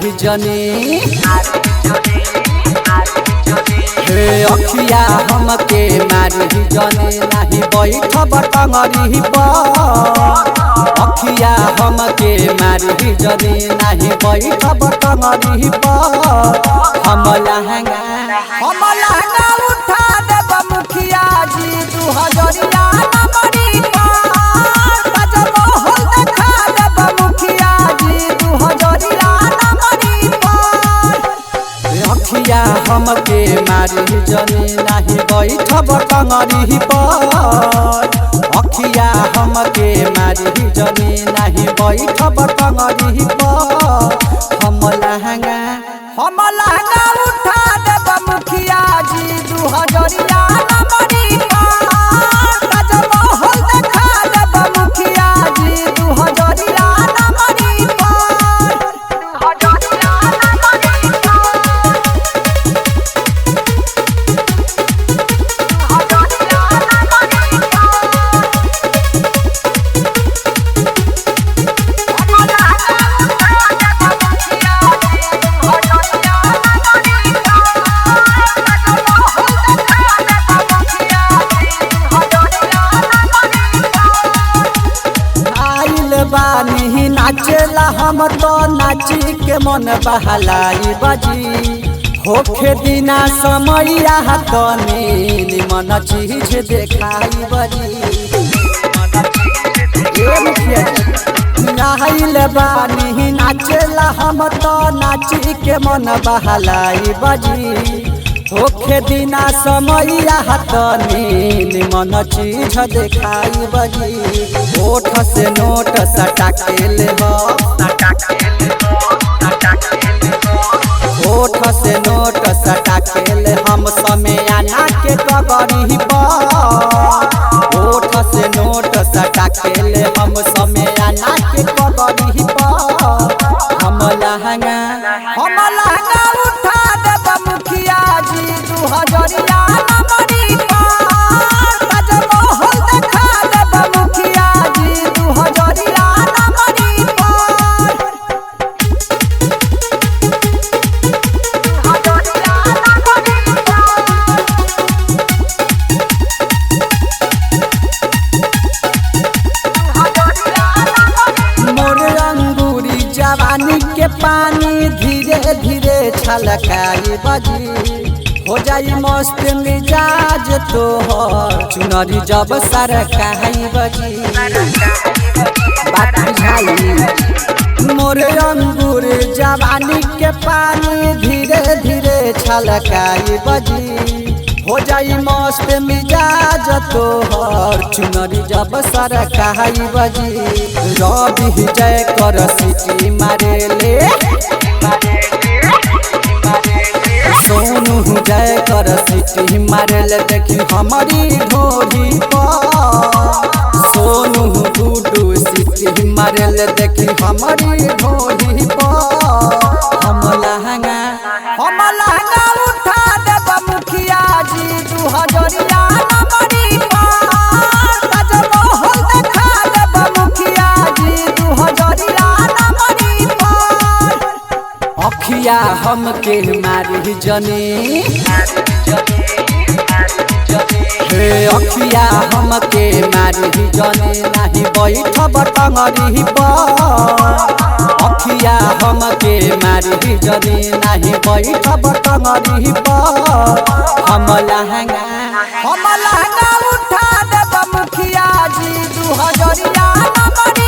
मारी जनी हे अखिया हमके मारी जनी नहीं बैठब टंगरी पर अखिया हमके मारी जनी नहीं बैठब टंगरी पर हम लहंगा उठा देब मुखिया जी 2000 नंबरी पर गजब होल देखा देब मुखिया जी 2000 नंबरी पर अखिया हमके मारी जनी नहीं बैठब टंगरी पर अखिया हमके मारी जनी नहीं बैठब टंगरी पर हम लहंगा उठा देब मुखिया जी 2000 नंबरी पर गजब होल देखा देब मुखिया जी 2000 नंबरी पर बानी नाचेला हम तो नाची के मन बहलाई बजी होखे दिना समैया तनी मन चीज देखाई बजी नाइल बानी नाचेला हम तो नाची के मन बहलाई बजी होखे दिना समैया तनी मन चीज देखाई बजी ओठ से नोट सटा के ले ओठ से नोट सटा के ले हम समयाना के कबरी पर ओठ से नोट सटा के ले हम समयाना के कबरी पर हम लहंगा उठा देब मुखिया जी 2000 नंबरी पर गजब होल देखा देब मुखिया जी 2000 नंबरी पर मोर अंगूरी जवानी के पानी धीरे धीरे छलकाई बजी हो जाई मस्त मिजाज तोहर चुनरी जब सरकाई बजी बात बुझाई मोर अंगूर जवानी के पानी धीरे धीरे छलकाई बजी हो जाई मस्त मिजाज तोहर चुनरी जब सरकाई बजी रवि जय कर सिटी मारे ले सोनू जय कर सिटी मारल देखी हमारी ढोरी पर सोनू गुडू सिटी मारल देखी हमारी ढोरी पर हम लहंगा उठा देब मुखिया जी 2000 नंबरी पर गजब होल देखा देब मुखिया जी 2000 नंबरी पर अखिया हमके मारी जनी हे अखिया हमके मारी जनी नहीं बैठब टंगरी पर अखिया हमके मारी जनी नहीं बैठब टंगरी पर हम लहंगा उठा देब मुखिया जी 2000 नंबरी